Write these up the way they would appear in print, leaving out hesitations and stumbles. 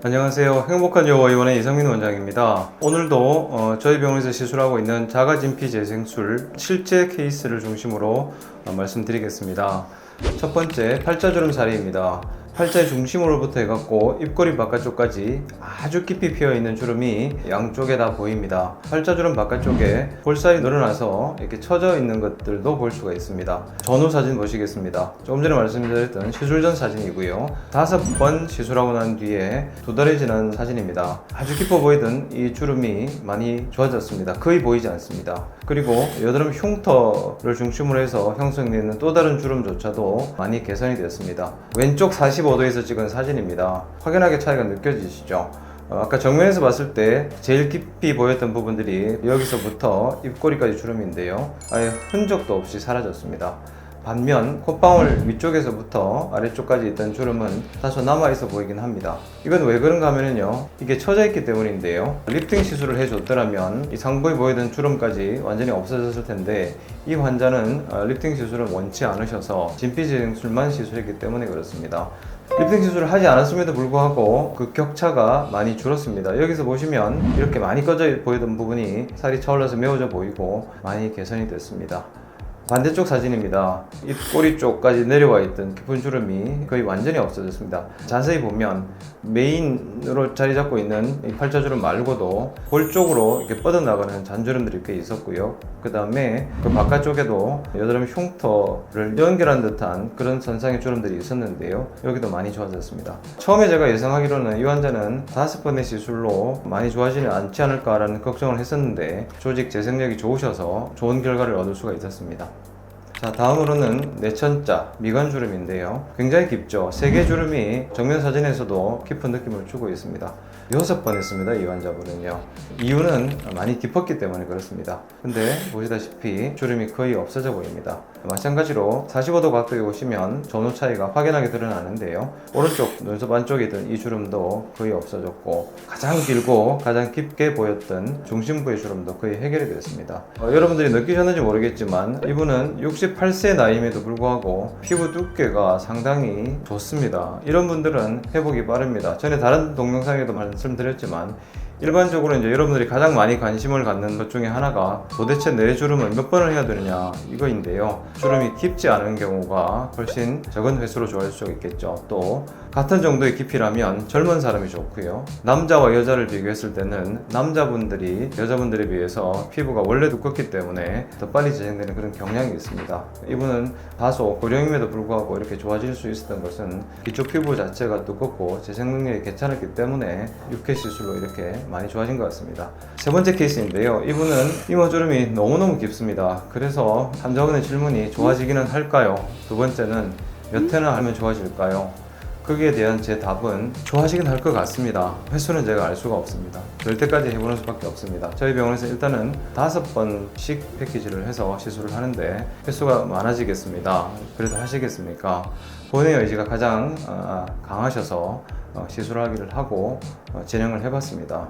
안녕하세요. 행복한 여의원의 이상민 원장입니다. 오늘도 저희 병원에서 시술하고 있는 자가진피 재생술 실제 케이스를 중심으로 말씀드리겠습니다. 첫 번째, 팔자주름 사례입니다. 팔자의 중심으로부터 해갖고 입꼬리 바깥쪽까지 아주 깊이 피어있는 주름이 양쪽에 다 보입니다. 팔자주름 바깥쪽에 볼살이 늘어나서 이렇게 처져 있는 것들도 볼 수가 있습니다. 전후 사진 보시겠습니다. 조금 전에 말씀드렸던 시술 전 사진이고요. 5번 시술하고 난 뒤에 2달이 지난 사진입니다. 아주 깊어 보이던 이 주름이 많이 좋아졌습니다. 거의 보이지 않습니다. 그리고 여드름 흉터를 중심으로 해서 형성되는 또 다른 주름조차도 많이 개선이 되었습니다. 왼쪽 45도에서 찍은 사진입니다. 확연하게 차이가 느껴지시죠? 아까 정면에서 봤을 때 제일 깊이 보였던 부분들이 여기서부터 입꼬리까지 주름인데요, 아예 흔적도 없이 사라졌습니다. 반면 콧방울 위쪽에서부터 아래쪽까지 있던 주름은 다소 남아있어 보이긴 합니다. 이건 왜 그런가 하면요, 이게 처져 있기 때문인데요, 리프팅 시술을 해줬더라면 이 상부에 보이던 주름까지 완전히 없어졌을 텐데, 이 환자는 리프팅 시술을 원치 않으셔서 진피재생술만 시술했기 때문에 그렇습니다. 리프팅 시술을 하지 않았음에도 불구하고 그 격차가 많이 줄었습니다. 여기서 보시면 이렇게 많이 꺼져 보이던 부분이 살이 차올라서 메워져 보이고 많이 개선이 됐습니다. 반대쪽 사진입니다. 입꼬리 쪽까지 내려와 있던 깊은 주름이 거의 완전히 없어졌습니다. 자세히 보면 메인으로 자리 잡고 있는 이 팔자주름 말고도 볼 쪽으로 이렇게 뻗어나가는 잔주름들이 꽤 있었고요. 그 다음에 그 바깥쪽에도 여드름 흉터를 연결한 듯한 그런 선상의 주름들이 있었는데요, 여기도 많이 좋아졌습니다. 처음에 제가 예상하기로는 이 환자는 5번의 시술로 많이 좋아지지 않지 않을까라는 걱정을 했었는데, 조직 재생력이 좋으셔서 좋은 결과를 얻을 수가 있었습니다. 자, 다음으로는 내천자 미간주름인데요, 굉장히 깊죠. 3개 주름이 정면 사진에서도 깊은 느낌을 주고 있습니다. 6번 했습니다, 이 환자분은요. 이유는 많이 깊었기 때문에 그렇습니다. 근데 보시다시피 주름이 거의 없어져 보입니다. 마찬가지로 45도 각도에 오시면 전후 차이가 확연하게 드러나는데요, 오른쪽 눈썹 안쪽에 있던 이 주름도 거의 없어졌고, 가장 길고 가장 깊게 보였던 중심부의 주름도 거의 해결이 됐습니다. 여러분들이 느끼셨는지 모르겠지만 이분은 68세 나이임에도 불구하고 피부 두께가 상당히 좋습니다. 이런 분들은 회복이 빠릅니다. 전에 다른 동영상에도 말씀드렸지만, 일반적으로 이제 여러분들이 가장 많이 관심을 갖는 것 중에 하나가 도대체 내 주름을 몇 번을 해야 되느냐 이거인데요, 주름이 깊지 않은 경우가 훨씬 적은 횟수로 좋아질 수 있겠죠. 또 같은 정도의 깊이라면 젊은 사람이 좋고요, 남자와 여자를 비교했을 때는 남자분들이 여자분들에 비해서 피부가 원래 두껍기 때문에 더 빨리 재생되는 그런 경향이 있습니다. 이분은 다소 고령임에도 불구하고 이렇게 좋아질 수 있었던 것은 이쪽 피부 자체가 두껍고 재생 능력이 괜찮았기 때문에 6회 시술로 이렇게 많이 좋아진 것 같습니다. 세 번째 케이스인데요, 이분은 이마주름이 너무너무 깊습니다. 그래서 환자분의 질문이 좋아지기는 할까요? 두 번째는 몇 회나 하면 좋아질까요? 거기에 대한 제 답은 좋아지긴 할 것 같습니다. 횟수는 제가 알 수가 없습니다. 될 때까지 해보는 수밖에 없습니다. 저희 병원에서 일단은 5번씩 패키지를 해서 시술을 하는데 횟수가 많아지겠습니다. 그래도 하시겠습니까? 본인의 의지가 가장 강하셔서 시술하기를 하고 진행을 해봤습니다.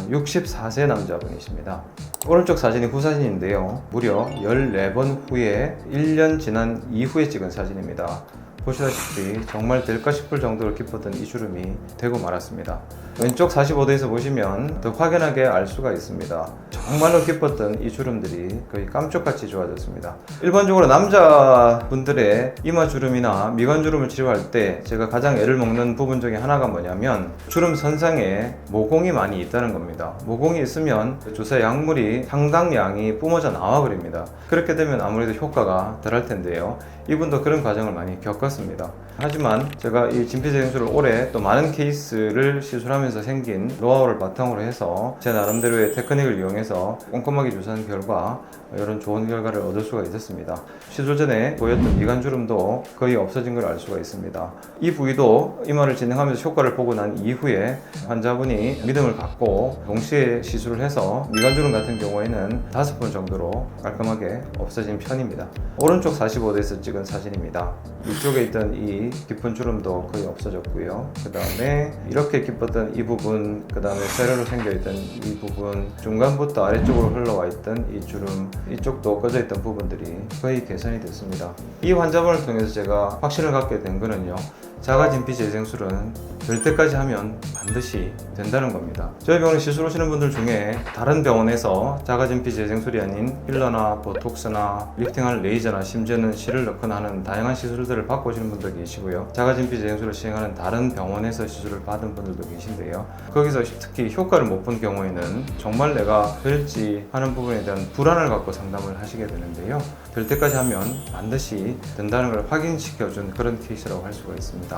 64세 남자분이십니다. 오른쪽 사진이 후사진인데요, 무려 14번 후에 1년 지난 이후에 찍은 사진입니다. 보시다시피 정말 될까 싶을 정도로 깊었던 이 주름이 되고 말았습니다. 왼쪽 45도에서 보시면 더 확연하게 알 수가 있습니다. 정말로 깊었던 이 주름들이 거의 깜짝같이 좋아졌습니다. 일반적으로 남자분들의 이마주름이나 미간주름을 치료할 때 제가 가장 애를 먹는 부분 중에 하나가 뭐냐면, 주름 선상에 모공이 많이 있다는 겁니다. 모공이 있으면 주사 약물이 상당량이 뿜어져 나와 버립니다. 그렇게 되면 아무래도 효과가 덜할 텐데요, 이분도 그런 과정을 많이 겪었습니다. 하지만 제가 이 진피재생술을 오래 또 많은 케이스를 시술하면서 생긴 노하우를 바탕으로 해서 제 나름대로의 테크닉을 이용해서 꼼꼼하게 조사한 결과 이런 좋은 결과를 얻을 수가 있었습니다. 시술 전에 보였던 미간주름도 거의 없어진 걸 알 수가 있습니다. 이 부위도 이마를 진행하면서 효과를 보고 난 이후에 환자분이 믿음을 갖고 동시에 시술을 해서 미간주름 같은 경우에는 5번 정도로 깔끔하게 없어진 편입니다. 오른쪽 45도에서 찍은 사진입니다. 이쪽에 있던 이 깊은 주름도 거의 없어졌고요. 그 다음에 이렇게 깊었던 이 부분, 그 다음에 세로로 생겨있던 이 부분, 중간부터 아래쪽으로 흘러와 있던 이 주름, 이쪽도 꺼져 있던 부분들이 거의 개선이 됐습니다. 이 환자분을 통해서 제가 확신을 갖게 된 거는요, 자가진피 재생술은 될 때까지 하면 반드시 된다는 겁니다. 저희 병원에 시술 오시는 분들 중에 다른 병원에서 자가진피 재생술이 아닌 필러나 보톡스나 리프팅하는 레이저나 심지어는 실을 넣거나 하는 다양한 시술들을 받고 오시는 분도 계시고요. 자가진피 재생술을 시행하는 다른 병원에서 시술을 받은 분들도 계신데요. 거기서 특히 효과를 못 본 경우에는 정말 내가 될지 하는 부분에 대한 불안을 갖고 상담을 하시게 되는데요. 될 때까지 하면 반드시 된다는 걸 확인시켜준 그런 케이스라고 할 수가 있습니다.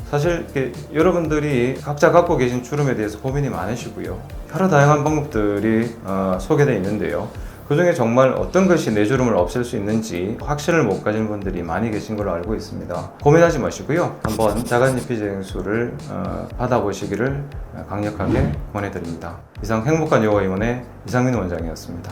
사실 여러분들이 각자 갖고 계신 주름에 대해서 고민이 많으시고요. 여러 다양한 방법들이 소개되어 있는데요. 그 중에 정말 어떤 것이 내 주름을 없앨 수 있는지 확신을 못 가진 분들이 많이 계신 걸로 알고 있습니다. 고민하지 마시고요. 한번 자가진피 재생술을 받아보시기를 강력하게 권해드립니다. 이상 행복한 여가의원의 이상민 원장이었습니다.